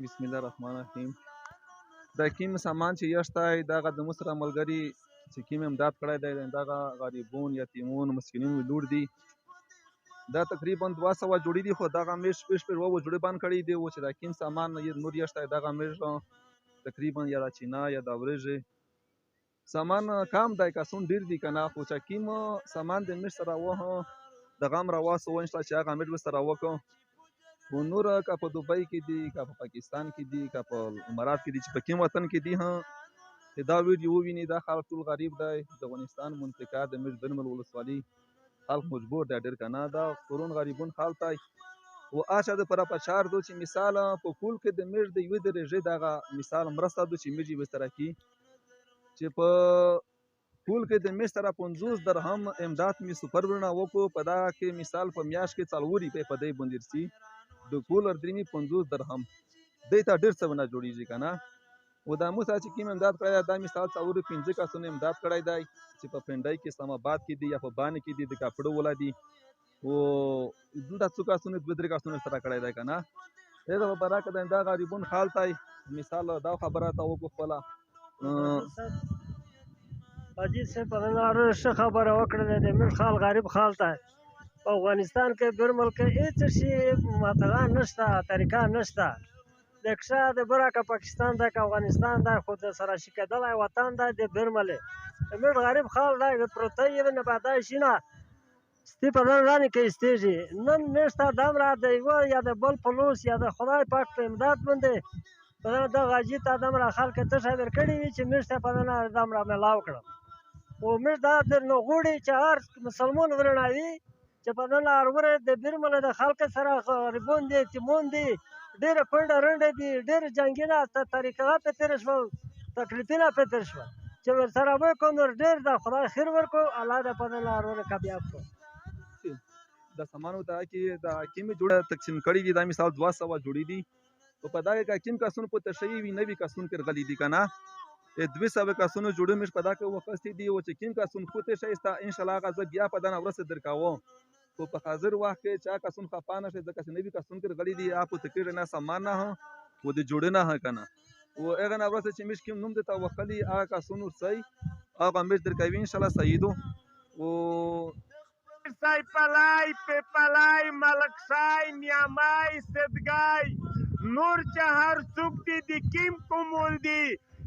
بسم الله الرحمن الرحیم. دا کوم سامان چې یشته دغه د مو سره ملګري چې کوم امداد کړی دی دغه غریبون یتیمون مسکینون لور دي دا تقریبا 200 جوړې دي خو دغه میش پیش پر وو جوړې باندې کړی دی چې دا کوم سامان نور یشته دغه میش تقریبا یا د چینا یا د ورژې سامان کم دی کسون ډیر دي کنه خو چې کوم سامان د میش سره وه دغه هم راواسو ونشته چې هغه میش سره وکړو و نور که په دوبۍ کې دي که په پاکستان کې دي که په امارات کې دي چې په کوم وطن کې دي چې دا ویډیو وویني دا خلک ټول غریب دی د افغانستان منطقه د میش درمل ولسوالي خلک مجبور دی ډېر کنه دا قرون غریبون خلک دی و اچھا د پر پچار دو چې مثال په کول کې د میش د یوې درجې دغه مثال مرسته دو چې میش یې بستر کی چې په کول کې د میش سره 50 درهم امداد می سپر ورنه وکړو په دا کې مثال په میاش کې څلوري په دې بندرسي د کولر درېمي 50 درهم دې ته ډېر څه ونه جوړیږي کنه و دا مو چې کوم امداد کړی دا مثال څلور 15 کسونه امداد کړی دی چې په پنډای کې اسلام آباد کې دي یا په باندې کې دي د کاپړو ولادي او دلته څو کسونه 2-3 کسونه سره کړی دی کنه دا په برکه دا غریبون حال تای مثال دا خبره تا وکړه خپل حاجی سے پرنار خبره وکړه د مل خال غریب خال تای په افغانستان کې برمل کې هیڅ شي ماتغه نشته طریقه نشته د ښه د برکه پاکستان د افغانستان د خود سره شکدلای وطن د برمل مل غریب خال د پروتای نه پاتای شینه ستی په ځان کې استېږي نن نشته دمره د یو یا د بل پلوس یا د خدای پاک په امداد باندې په د غاجی ته دمره خلک ته شابر کړي چې مشته په نه دمره ملاو کړم او مش دا د نو غوړي چې هر مسلمان ورناوي چې په نن اروره د بیرمل د خلک سره غریبون دي تیمون دي ډېر کونډه رنډه دي ډېر جنگینه طریقه په تیر شو تکلیفونه په تیر شو چې سره به کوم ډېر د خدای خیر ورکو الله د په نن اروره کامیاب کو د سامانو ته کې د کیمه جوړه تقسیم کړي دي د مثال 200 جوړې دي او په دا کې کیم کسون په تشریح وی نوی کسون پر غلي دي کنه 200 کسونو جوړې مش په دا کې وخت دي او چې کیم کسون کوته شایسته ان شاء الله غزه بیا په دنا ورسه درکاو او په حاضر وخت کې چا کسون خپانه شه ځکه چې نوی کسون پر غلي دي اپ تکیر نه سامان نه و د جوړې نه کنه او هغه نه ورسه چې مش کیم نوم د توخلي هغه کسون صحیح هغه مش درکوي ان شاء الله سیدو او سای پلای په پلای ملک سای نیامای صدګای نور چې هر څوک دي د کیم کومول دي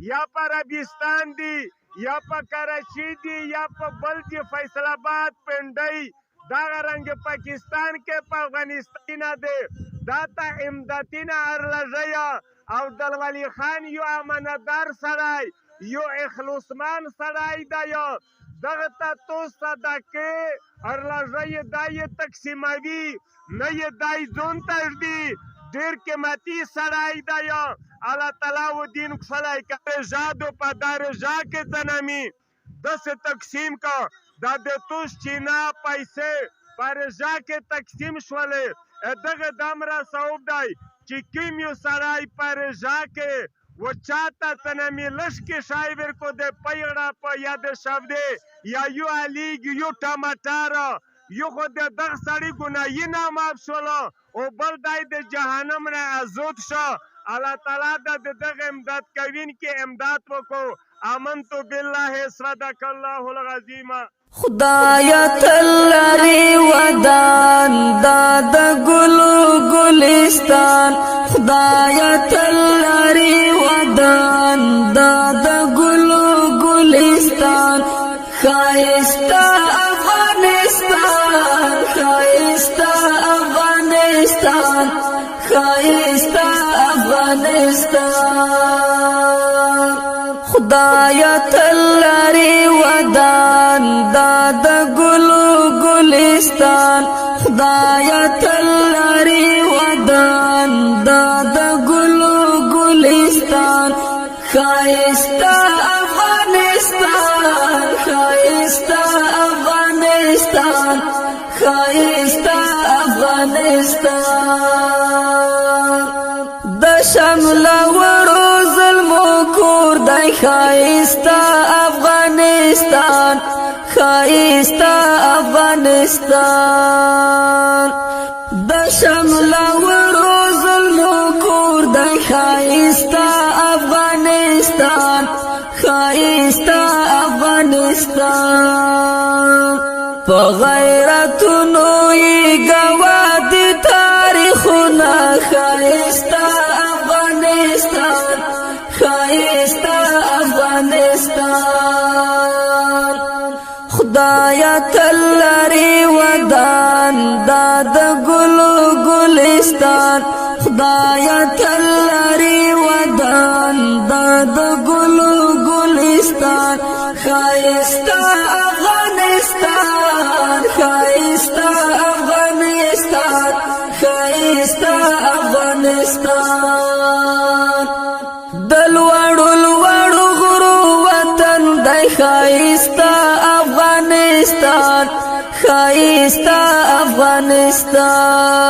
یا په عربستان دي یا په کراچي دي یا په بل دي فیصل آباد پنډای دا رنګ پاکستان کې په افغانستان دي دا ته امدادینه ارلژیا او دلولی خان یو امانتدار سړی یو اخلاصمن سړی دی دغه ته تو صدقه ارلژی دای تقسیموي نه یې دای ځون تجدي ډېر قیمتي سړی دی الله تعالی و دین خلای که جادو په درجه کې تنمی دس تقسیم کا دا د توش چینا پیسې پرجا کې تقسیم شولې دغه دمره صوب دی چې کیم یو سړی پرجا کې و چاته تنمی لشکی شایور کو د پیغړه په یاد شوده یا یو الیګ یو ټماټر یو خو د دغه سړی ګناهی نه معاف شول او بل دای د جهنم نه ازود شو الله تعالی د دغه امداد کوین کې امداد وکړو آمنت بالله صدق الله العظیم خدایا تلری ودان داد ګلو ګلستان خدایا تلری ودان داد ګلو ګلستان خایستا افغانستان خایستا افغانستان خایستا افغانستان خدایا تلری ودان داد ګلو ګلستان خدایا تلری ودان داد ګلو ګلستان خایستا افغانستان خایستا افغانستان خایستا افغانستان د شمل وړو ظلمو کور دی خایستا افغانستان خایستا افغانستان د شمل وړو ظلمو کور دی خایستا افغانستان خایستا افغانستان په غیرتونو یې ګواه دي تاریخونه خایستا افغانستان خایستا افغانستان خدایا تل لري ودان دا د ګلو ګلستان خدایا تل لري ودان دا د ګلو ګلستان خایستا افغانستان خایستا افغانستان خایستا افغانستان دل وړو غرو وطن دی خایستا افغانستان خایستا افغانستان